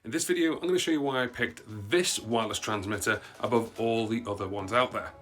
In this video, I'm going to show you why I picked this wireless transmitter above all the other ones out there.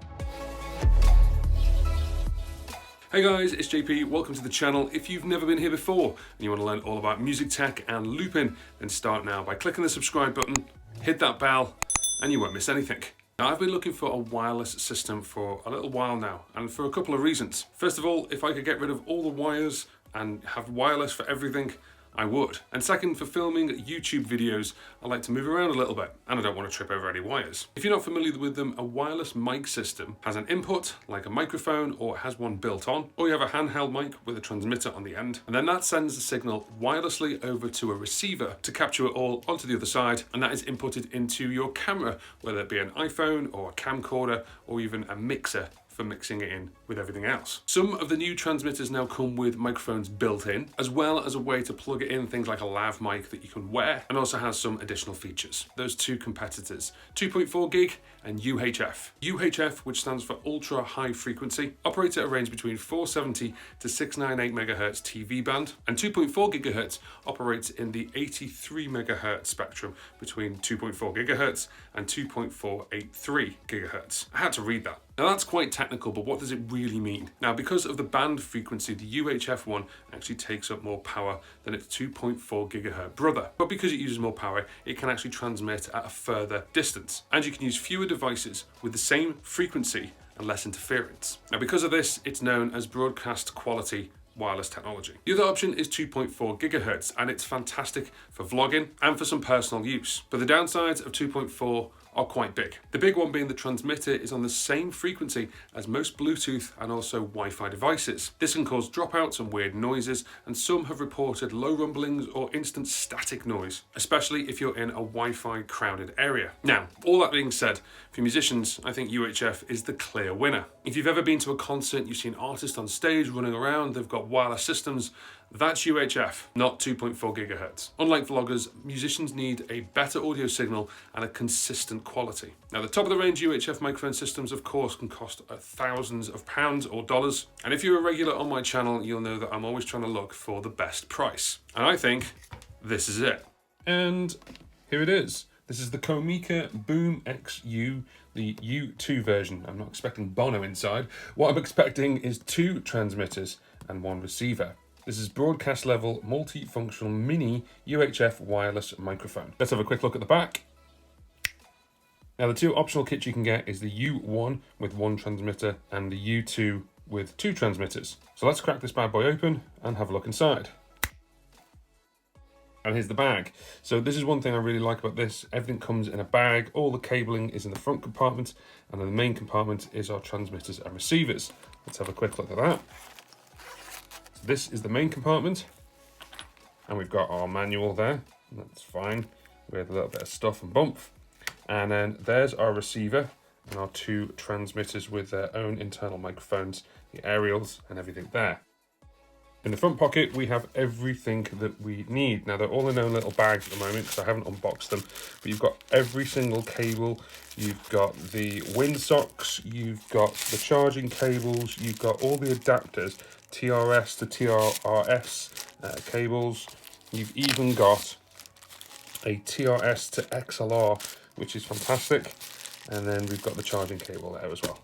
Hey guys, it's JP, welcome to the channel. If you've never been here before and you want to learn all about music tech and looping, then start now by clicking the subscribe button, hit that bell, and you won't miss anything. Now, I've been looking for a wireless system for a little while now, and for a couple of reasons. First of all, if I could get rid of all the wires and have wireless for everything, I would. And second, for filming YouTube videos, I like to move around a little bit, and I don't want to trip over any wires. If you're not familiar with them, a wireless mic system has an input, like a microphone, or it has one built on, or you have a handheld mic with a transmitter on the end, and then that sends the signal wirelessly over to a receiver to capture it all onto the other side, and that is inputted into your camera, whether it be an iPhone, or a camcorder, or even a mixer for mixing it in with everything else. Some of the new transmitters now come with microphones built in, as well as a way to plug it in, things like a lav mic that you can wear, and also has some additional features. Those two competitors, 2.4 gig and UHF. UHF, which stands for ultra high frequency, operates at a range between 470 to 698 megahertz TV band, and 2.4 gigahertz operates in the 83 megahertz spectrum between 2.4 gigahertz and 2.483 gigahertz. I had to read that. Now that's quite technical, but what does it really mean? Now, because of the band frequency, the UHF one actually takes up more power than its 2.4 gigahertz brother. But because it uses more power, it can actually transmit at a further distance. And you can use fewer devices with the same frequency and less interference. Now, because of this, it's known as broadcast quality wireless technology. The other option is 2.4 gigahertz, and it's fantastic for vlogging and for some personal use. But the downsides of 2.4 are quite big. The big one being the transmitter is on the same frequency as most Bluetooth and also Wi-Fi devices. This can cause dropouts and weird noises, and some have reported low rumblings or instant static noise, especially if you're in a Wi-Fi crowded area. Now, all that being said, for musicians, I think UHF is the clear winner. If you've ever been to a concert, you've seen artists on stage running around, they've got wireless systems, that's UHF, not 2.4 gigahertz. Unlike vloggers, musicians need a better audio signal and a consistent quality. Now, the top of the range UHF microphone systems, of course, can cost thousands of pounds or dollars. And if you're a regular on my channel, you'll know that I'm always trying to look for the best price. And I think this is it. And here it is. This is the Comica BoomX-u, the U2 version. I'm not expecting Bono inside. What I'm expecting is 2 transmitters and 1 receiver. This is broadcast level multifunctional mini UHF wireless microphone. Let's have a quick look at the back. Now, the 2 optional kits you can get is the U1 with 1 transmitter and the U2 with 2 transmitters. So let's crack this bad boy open and have a look inside. And here's the bag. So this is one thing I really like about this. Everything comes in a bag. All the cabling is in the front compartment, and then the main compartment is our transmitters and receivers. Let's have a quick look at that. This is the main compartment, and we've got our manual there. That's fine, with a little bit of stuff and bump. And then there's our receiver and our 2 transmitters with their own internal microphones, the aerials and everything there. In the front pocket, we have everything that we need. Now, they're all in their own little bags at the moment because I haven't unboxed them, but you've got every single cable. You've got the windsocks, you've got the charging cables, you've got all the adapters, TRS to TRRS cables. You've even got a TRS to XLR, which is fantastic. And then we've got the charging cable there as well.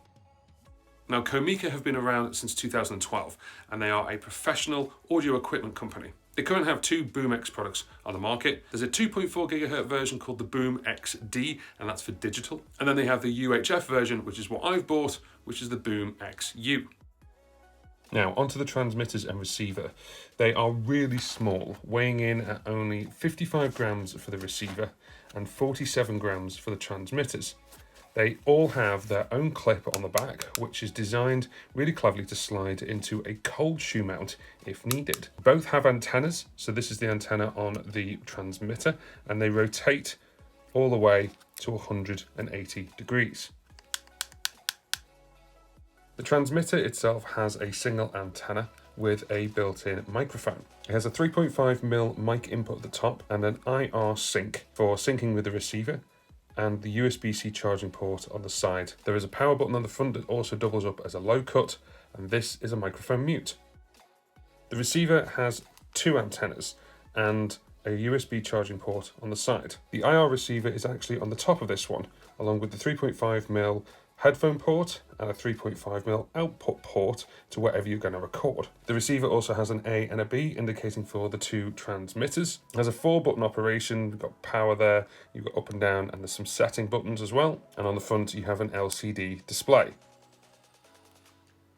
Now, Comica have been around since 2012, and they are a professional audio equipment company. They currently have 2 BoomX products on the market. There's a 2.4 gigahertz version called the BoomX-d, and that's for digital. And then they have the UHF version, which is what I've bought, which is the BoomX-u. Now, onto the transmitters and receiver. They are really small, weighing in at only 55 grams for the receiver and 47 grams for the transmitters. They all have their own clip on the back, which is designed really cleverly to slide into a cold shoe mount if needed. Both have antennas, so this is the antenna on the transmitter, and they rotate all the way to 180 degrees. The transmitter itself has a single antenna with a built-in microphone. It has a 3.5mm mic input at the top and an IR sync for syncing with the receiver, and the USB-C charging port on the side. There is a power button on the front that also doubles up as a low cut, and this is a microphone mute. The receiver has 2 antennas and a USB charging port on the side. The IR receiver is actually on the top of this one, along with the 3.5mm headphone port and a 3.5mm output port to wherever you're going to record. The receiver also has an A and a B indicating for the two transmitters. It has a 4-button operation. You've got power there, you've got up and down, and there's some setting buttons as well. And on the front you have an LCD display.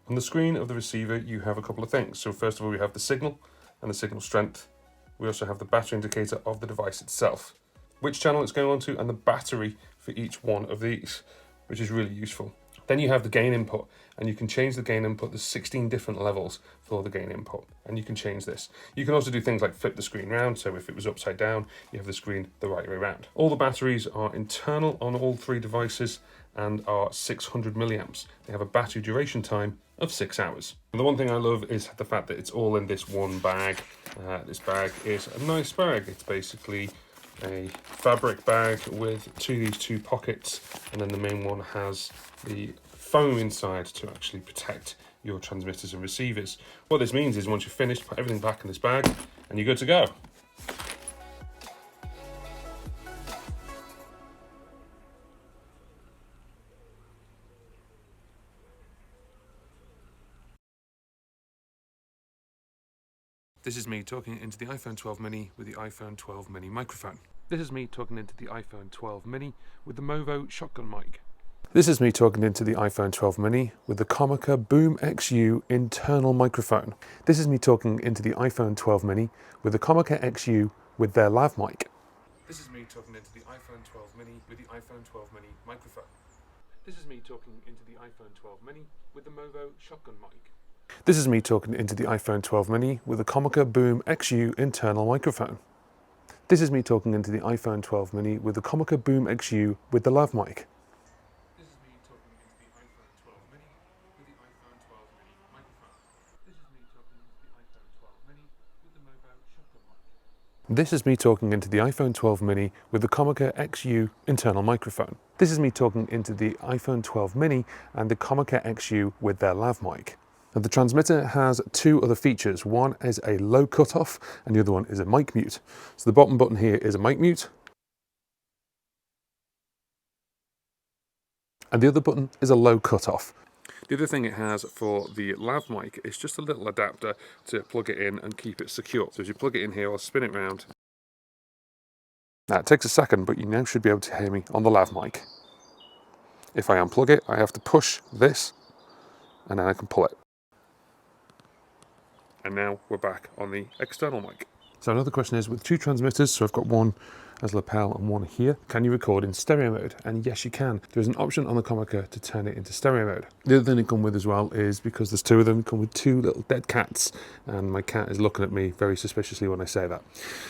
On the screen of the receiver you have a couple of things. So first of all we have the signal and the signal strength. We also have the battery indicator of the device itself, which channel it's going on to, and the battery for each one of these, which is really useful. Then you have the gain input, and you can change the gain input. There's 16 different levels for the gain input, and you can change this. You can also do things like flip the screen round, so if it was upside down, you have the screen the right way around. All the batteries are internal on all three devices and are 600 milliamps. They have a battery duration time of 6 hours. And the one thing I love is the fact that it's all in this one bag. This bag is a nice bag. It's basically a fabric bag with these two pockets, and then the main one has the foam inside to actually protect your transmitters and receivers. What this means is once you're finished, put everything back in this bag and you're good to go. This is me talking into the iPhone 12 mini with the iPhone 12 mini microphone. This is me talking into the iPhone 12 mini with the Movo shotgun mic. This is me talking into the iPhone 12 mini with the Comica BoomX-u internal microphone. This is me talking into the iPhone 12 mini with the Comica X-u with their lav mic. This is me talking into the iPhone 12 mini with the iPhone 12 mini microphone. This is me talking into the iPhone 12 mini with the Movo shotgun mic. This is me talking into the iPhone 12 mini with the Comica BoomX-u internal microphone. This is me talking into the iPhone 12 mini with the Comica BoomX-u with the lav mic. This is me talking into the iPhone 12 mini with the iPhone 12 mini microphone. This is me talking into the iPhone 12 mini with the Movo shotgun mic. This is me talking into the iPhone 12 mini with the Comica X-u internal microphone. This is me talking into the iPhone 12 mini and the Comica X-u with their lav mic. Now the transmitter has two other features. One is a low cutoff and the other one is a mic mute. So the bottom button here is a mic mute. And the other button is a low cutoff. The other thing it has for the lav mic is just a little adapter to plug it in and keep it secure. So as you plug it in here, I'll spin it round. Now it takes a second, but you now should be able to hear me on the lav mic. If I unplug it, I have to push this and then I can pull it. And now we're back on the external mic. So another question is, with two transmitters, so I've got one as lapel and one here, can you record in stereo mode? And yes, you can. There's an option on the Comica to turn it into stereo mode. The other thing they come with as well is, because there's two of them, come with two little dead cats, and my cat is looking at me very suspiciously when I say that.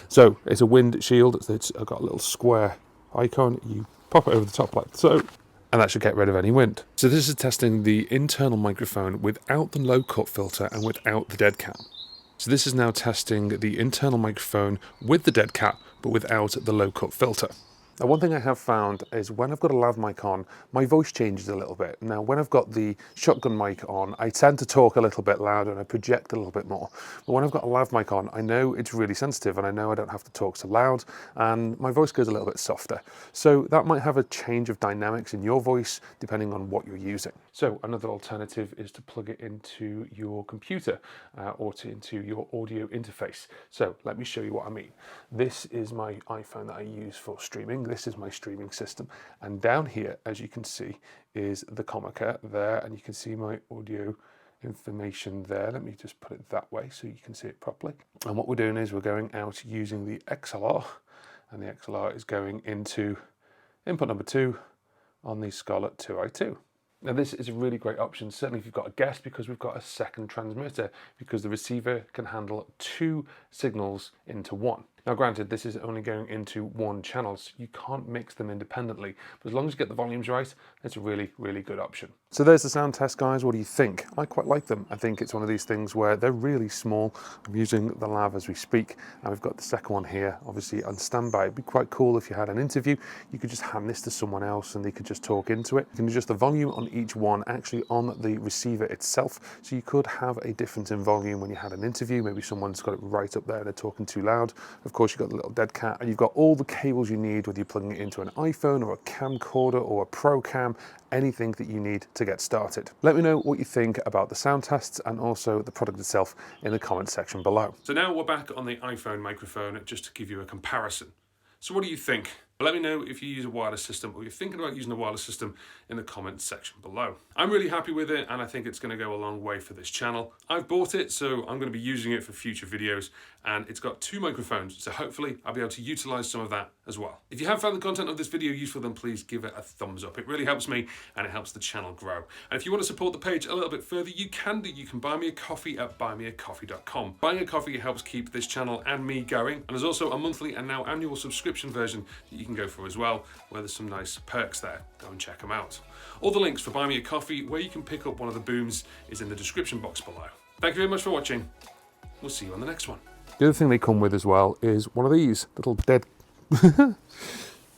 So it's a wind shield. I've got a little square icon. You pop it over the top like so, and that should get rid of any wind. So this is testing the internal microphone without the low cut filter and without the dead cat. So this is now testing the internal microphone with the dead cat, but without the low cut filter. Now one thing I have found is when I've got a lav mic on, my voice changes a little bit. Now when I've got the shotgun mic on, I tend to talk a little bit louder and I project a little bit more. But when I've got a lav mic on, I know it's really sensitive and I know I don't have to talk so loud and my voice goes a little bit softer. So that might have a change of dynamics in your voice depending on what you're using. So another alternative is to plug it into your computer or into your audio interface. So let me show you what I mean. This is my iPhone that I use for streaming. This is my streaming system, and down here, as you can see, is the Comica there, and you can see my audio information there. Let me just put it that way so you can see it properly. And what we're doing is we're going out using the XLR, and the XLR is going into input number 2 on the Scarlett 2i2. Now this is a really great option, certainly if you've got a guest, because we've got a second transmitter, because the receiver can handle 2 signals into one. Now granted, this is only going into one channel, so you can't mix them independently, but as long as you get the volumes right, it's a really, really good option. So there's the sound test, guys. What do you think? I quite like them. I think it's one of these things where they're really small. I'm using the lav as we speak, and we've got the second one here, obviously on standby. It'd be quite cool if you had an interview, you could just hand this to someone else and they could just talk into it. You can adjust the volume on each one actually on the receiver itself, so you could have a difference in volume when you had an interview. Maybe someone's got it right up there and they're talking too loud. Of course, you've got the little dead cat, and you've got all the cables you need, whether you're plugging it into an iPhone or a camcorder or a pro cam, anything that you need to get started. Let me know what you think about the sound tests and also the product itself in the comment section below. So now we're back on the iPhone microphone just to give you a comparison. So what do you think? Let me know if you use a wireless system or you're thinking about using a wireless system in the comments section below. I'm really happy with it, and I think it's going to go a long way for this channel. I've bought it, so I'm going to be using it for future videos, and it's got 2 microphones, so hopefully I'll be able to utilize some of that as well. If you have found the content of this video useful, then please give it a thumbs up. It really helps me and it helps the channel grow. And if you want to support the page a little bit further, you can do. You can buy me a coffee at buymeacoffee.com. Buying a coffee helps keep this channel and me going, and there's also a monthly and now annual subscription version that you can go for as well, where there's some nice perks there. Go and check them out. All the links for Buy Me a Coffee, where you can pick up one of the booms, is in the description box below. Thank you very much for watching. We'll see you on the next one. The other thing they come with as well is one of these little dead